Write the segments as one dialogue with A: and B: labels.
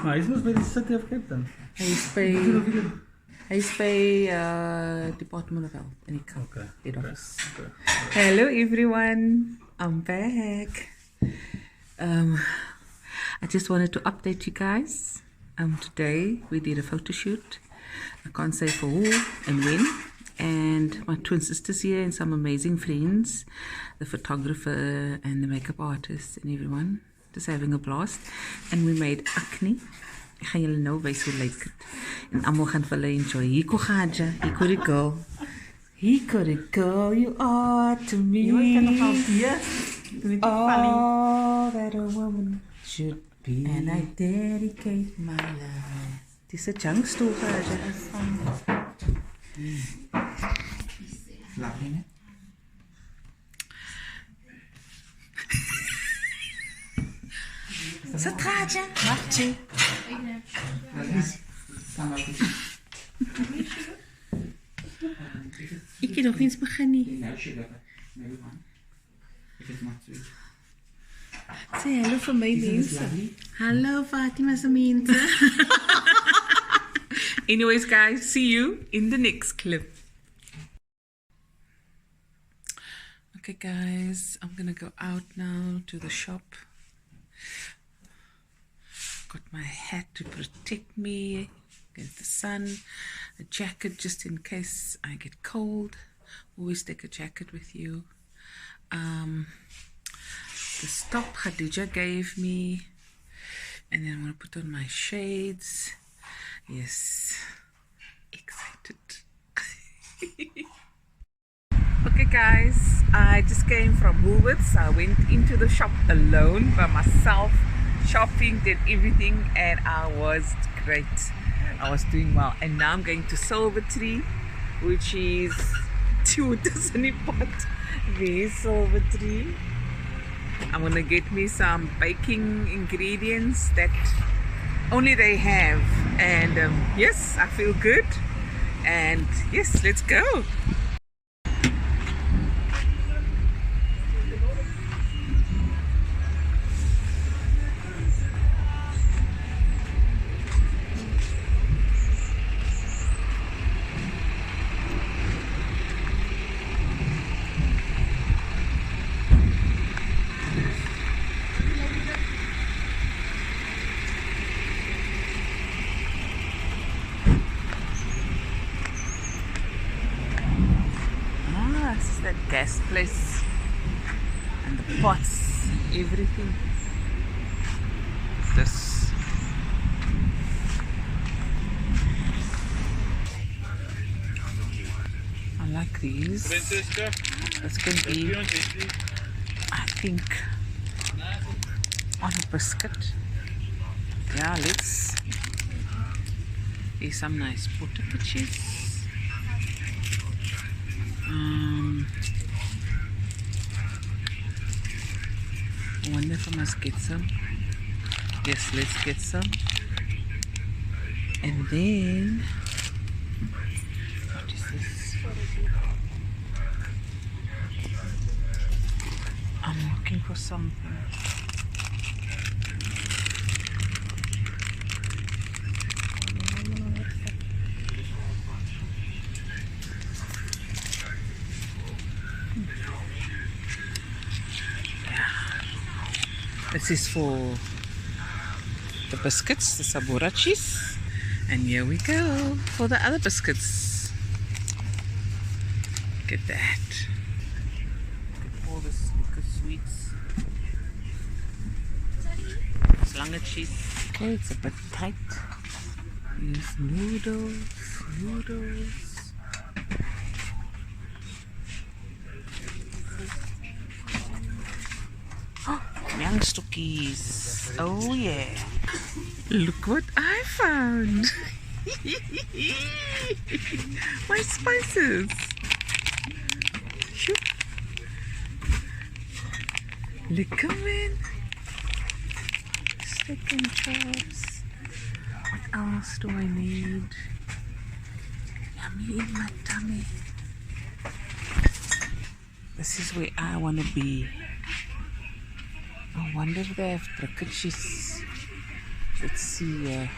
A: Maar hy is mos by die City of Cape Town.
B: Hy is by Department of Health in die Kaap.
A: Okay.
B: Hello everyone, I'm back. I just wanted to update you guys. Today we did a photo shoot. I can't say for who and when. And my twin sisters here and some amazing friends, the photographer and the makeup artist and everyone, just having a blast. And we made acne. Ek gaan julle nou wys hoe lyk dit. En almal gaan vir hulle enjoy. Hier kom Gaja, hier kom die girl. Here could it go, you are to me. All that a woman should be. And I dedicate my love. Dis 'n junk stoel, Gaja.
C: Slaap jy net?
B: Sit Gaja, wag jy. Ek het nog eens begin nie. Sê hallo vir my mense. Hallo Fatima se mense. Anyways guys, see you in the next clip. Okay guys, I'm gonna go out now to the shop. Got my hat to protect me against the sun, a jacket just in case I get cold. Always take a jacket with you. The stop Khadija gave me, and then I'm gonna put on my shades. Yes, excited. Okay guys, I just came from Woolworths. I went into the shop alone by myself, shopping, did everything, and I was great. I was doing well. And now I'm going to Silvertree, which is Disney pot. There's Silvertree. I'm gonna get me some baking ingredients that only they have, and yes, I feel good, and yes, let's go. That gas place and the pots, everything. This I like these. This can be, I think, on a biscuit. Yeah, let's. There's some nice potato chips. I wonder if I must get some. Yes, let's get some. And then, what is this? I'm looking for something. This is for the biscuits, the Sabora cheese. And here we go for the other biscuits. Look at that. Look at all this liquor sweets. Slange cheese. Okay, it's a bit tight. Here's noodles. Young stockies. Oh yeah. Look what I found. My spices. Shoot. Look at it. Steak and chops. What else do I need? Yummy in my tummy. This is where I want to be. I wonder if they have cricket cheese. Let's see.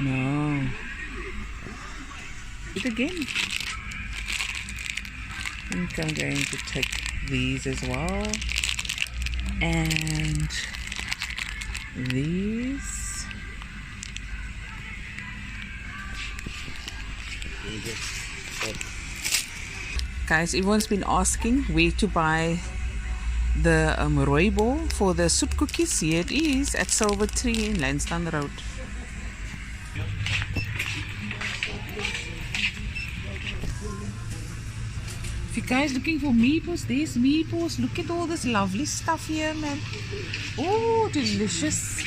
B: No. Do it again. I think I'm going to take these as well. And these. Guys, everyone's been asking where to buy the rooibos for the soup cookies. Here it is at Silver Tree in Lansdowne Road. If you guys looking for meatballs, there's meatballs. Look at all this lovely stuff here, man. Oh, delicious.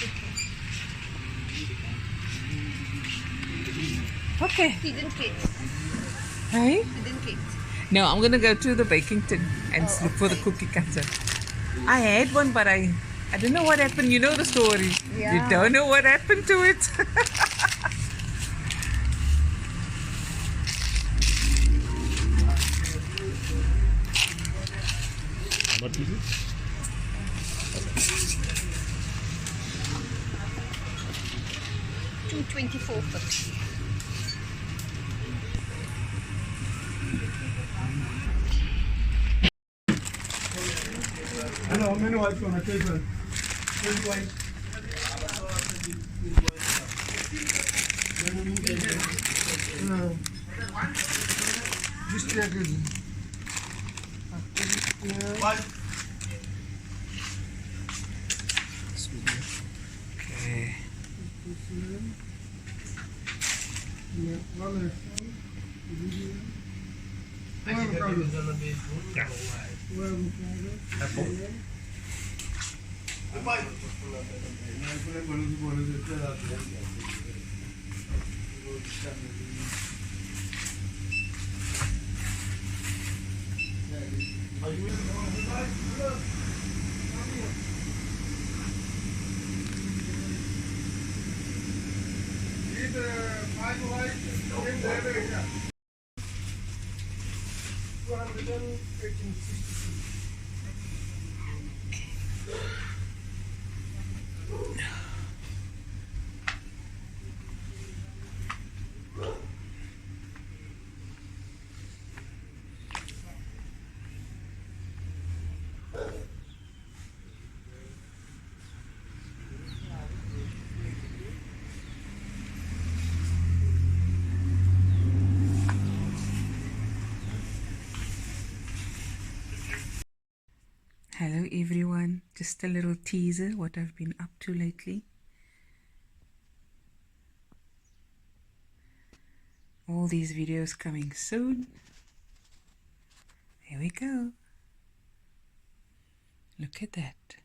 B: Okay.
C: He didn't get.
B: Hey?
C: He didn't get.
B: No, I'm gonna go to the baking tin and look for the cookie cutter. I had one, but I don't know what happened. You know the story.
C: Yeah.
B: You don't know what happened to it.
D: What is it?
C: 224.50.
A: Ano, menu white ko na table. White. Just check it.
B: Okay. Hello everyone, just a little teaser what I've been up to lately. All these videos coming soon. Here we go. Look at that.